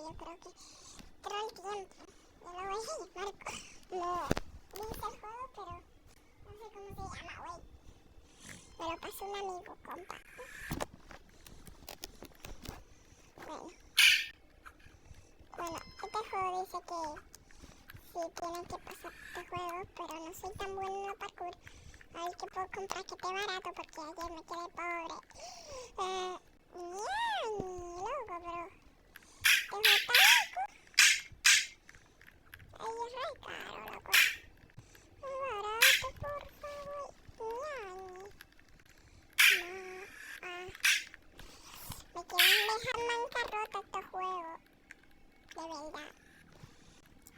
yo creo que todo el tiempo. Yo lo voy a llamar como dice el juego, pero no sé cómo se llama, güey. Me lo pasó un amigo, compa. Bueno, este juego dice que sí tienen que pasar este juego, pero no soy tan bueno en el parkour. A ver qué puedo comprar que esté barato porque ayer me quedé pobre. Loco, pero ¿te juego está loco? Ay, es re caro, loco. Muy barato, por favor. Me quieren dejar bancarrota este juego. De verdad.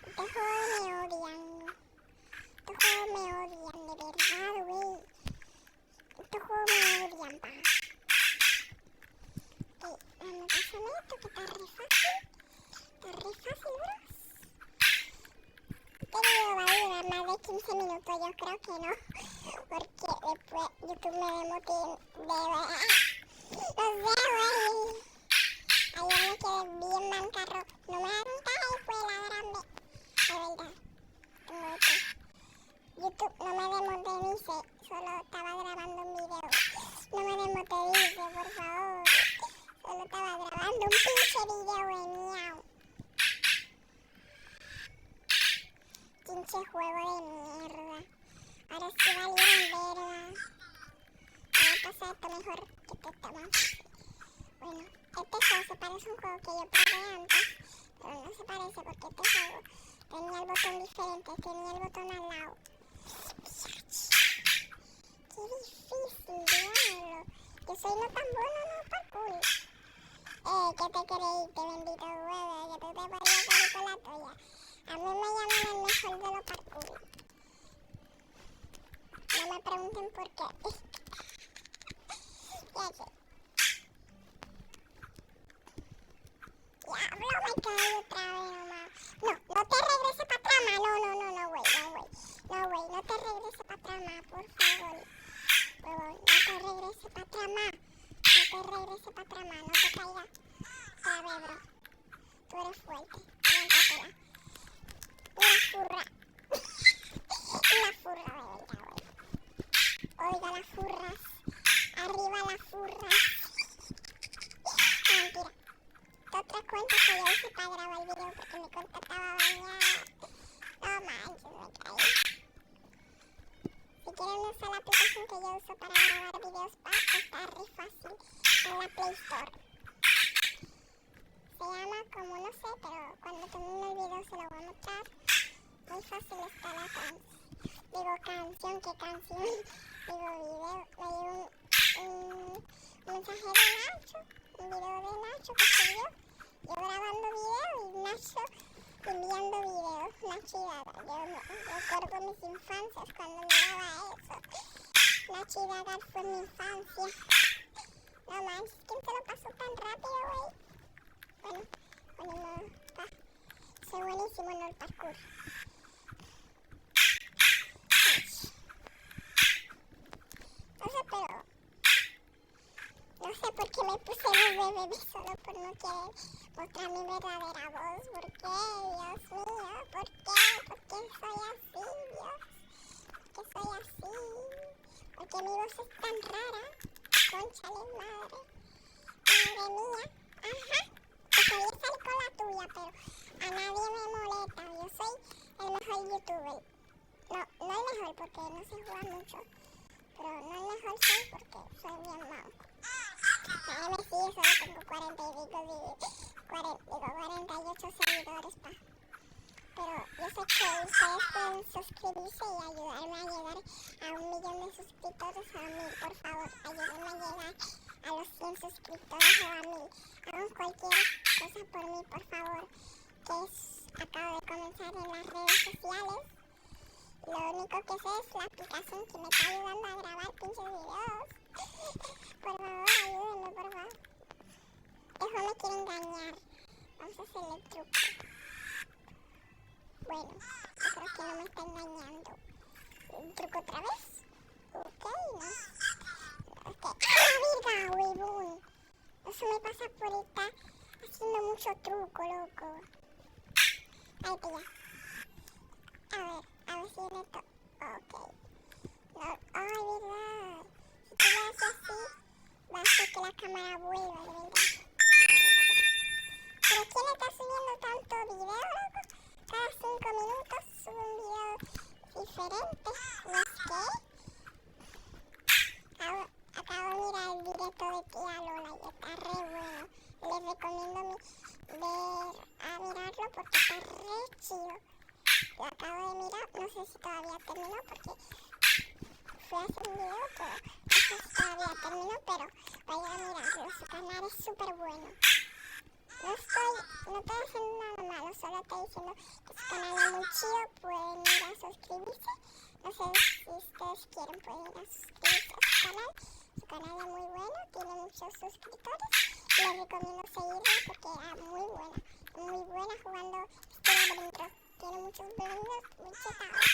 Este juego me odian. Este juego me odian, de verdad, güey. Este juego me odian, pa. Me pasan esto que está re fácil. Está re fácil, bros. Este video va a durar más de 15 minutos, yo creo que no. Porque después YouTube me demotiva. No sé, güey. Ayer me quedé bien bancarrota. No me hagan caja de escuela grande. De verdad. Tengo esto. YouTube no me demotorice, solo estaba grabando un video. No me demotorice, por favor. Solo estaba grabando un pinche video de miau. Pinche juego de mierda. Ahora sí valieron verga. Voy a pasar esto mejor que te toma. Bueno, este juego se parece a un juego que yo probé antes, pero no se parece porque este juego tenía el botón diferente, tenía el botón al lado. Qué difícil, diablo. Yo soy no tan bueno en el parkour. ¿Qué te creíste, bendito huevo? Que tú te podías salir con la tuya. A mí me llaman el mejor de los parkour. No me pregunten por qué. Ya sé. Diablo, me caí otra vez nomás. No te regreses para atrás, ma. No, güey. No, güey, no te regreses para atrás, ma, por favor. No te regreses para atrás, ma. No te regreses para atrás, ma. No te caigas. A ver, bro. Tú eres fuerte. Aguántatela. Una furra. Una furra de verdad, güey. Oiga las furras. Arriba las furras. Mentira. Otra cuenta que yo hice para grabar el video porque mi cuenta estaba bañada. No manches, me caí. Si quieren usar la aplicación que yo uso para grabar videos, está re fácil en la Play Store. Se llama como no sé, pero cuando termine el video se lo voy a mostrar. Muy fácil está la canción, ¿qué canción? Video. Me dio un mensaje de Nacho, un video de Nacho que subió. Yo grabando video y Nacho enviando videos. Nacho y Dada. Yo recuerdo mis infancias cuando miraba eso. Nacho y Dada fue mi infancia. No manches, ¿quién te lo pasó tan rápido, güey? Bueno, soy buenísimo en el parkour. No sé por qué me puse bebé solo por no querer mostrar mi verdadera voz. ¿Por qué, Dios mío? ¿Por qué? ¿Por qué soy así, Dios? ¿Por qué soy así? ¿Por qué mi voz es tan rara? Cónchale, madre. Madre mía. Ajá. Te podía salir con la tuya, pero a nadie me molesta. Yo soy el mejor youtuber. No el mejor porque no se juega mucho. Pero no el mejor soy porque soy bien manco. Nadie me sigue, solo tengo 48 seguidores, pa. Pero yo sé que ustedes pueden suscribirse y ayudarme a llegar a 1 millón de suscriptores o a 1000, por favor. Ayúdenme a llegar a los 100 suscriptores o a 1000. Hagan cualquier cosa por mí, por favor. Acabo de comenzar en las redes sociales. Lo único que sé es la aplicación que me está ayudando a grabar pinches videos. Por favor, ayúdenme, por favor. Este juego me quiere engañar. Vamos a hacerle el truco. Bueno, yo creo que no me está engañando. ¿El truco otra vez? Ok, no. Ok. ¡Ah, virga, huevón! Eso me pasa por estar haciendo mucho truco, loco. Ahí pilla. A ver si en esto. Ok. No, ay, verdad. Si tú lo haces así, va a hacer que la cámara vuelva, de verdad. ¿Pero quién está subiendo tanto video, loco? Cada 5 minutos sube un video diferente. ¿No es qué? Acabo de mirar el directo de tía Lola y está re bueno. Les recomiendo mirarlo porque está re chido. Lo acabo de mirar, no sé si todavía terminó porque fue a hacer un video, pero no sé si todavía terminó, pero vayan a mirarlo, su canal es súper bueno. No estoy haciendo nada malo, solo estoy diciendo que su canal es muy chido, pueden ir a suscribirse. No sé si ustedes quieren, pueden ir a suscribirse a su canal. Su canal es muy bueno, tiene muchos suscriptores. Les recomiendo seguirla porque era muy buena jugando este laberinto. Tiene muchos laberintos muy chetados.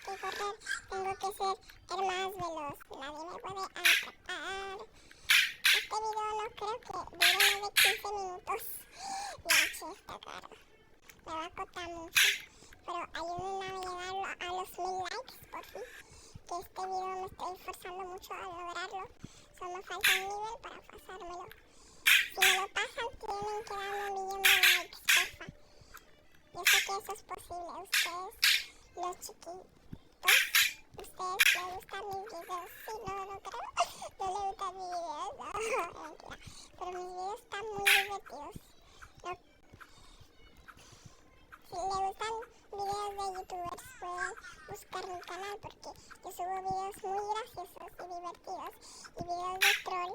Que correr, tengo que ser el más veloz, nadie me puede atrapar. Este video no creo que dure más de 15 minutos. Ya, está caro. Me va a costar mucho. Pero ayúdenme a llegarlo a los 1000 likes, por fin. Que este video me estoy esforzando mucho a lograrlo. Solo me falta un nivel para pasármelo. Si me lo pasan, tienen que darme 1.000.000 de likes, porfa. Yo sé que eso es posible. Ustedes, los chiquitos, ustedes les gustan mis videos. Sí, no creo. No les gustan mis videos, no, mentira. Pero mis videos están muy divertidos. No. Si les gustan videos de youtubers, pueden buscar mi canal porque yo subo videos muy graciosos y divertidos y videos de troll,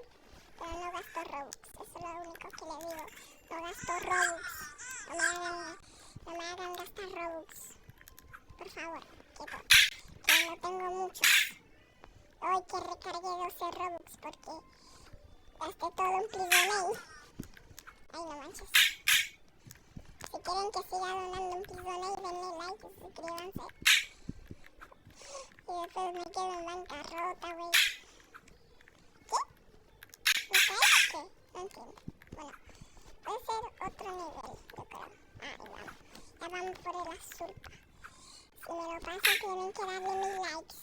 pero no gasto Robux. Eso es lo único que les digo. No gasto Robux. No me hagan gastar Robux. Por favor, que no tengo muchos. Hoy que recargué 12 Robux porque gasté todo en Prisonate. Ay, no manches. Si quieren que siga donando en Prisonate, denle like y suscríbanse. Y después me quedo en bancarrota, güey. ¿Qué? ¿Me caes? ¿Qué? No entiendo. Bueno, puede ser otro nivel, yo creo. Ahí vamos. Ya vamos por el azul. Si me lo pasan, tienen que darle 1000 likes.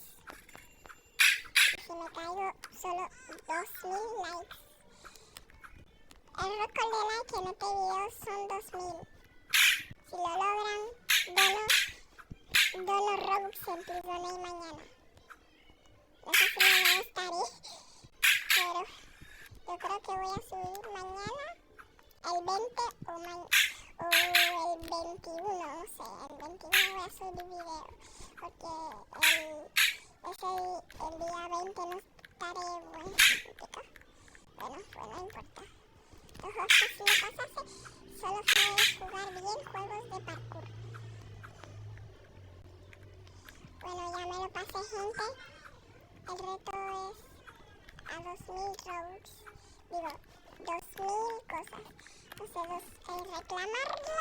Y si me caigo, solo 2000 likes. El récord de like en este video son 2000. Si lo logran, dono Robux en Prisonate mañana. No sé si me estaré, pero yo creo que voy a subir mañana el 20 o el 21, no sé, el 21 voy a subir video, porque el día 20 no estaré, bueno, no importa. Ojo, que si me pasase, solo puedes jugar bien juegos de parkour. Bueno, ya me lo pasé, gente. El reto es a 2000 Robux. Digo, 2000 cosas. No sé, reclamarlo.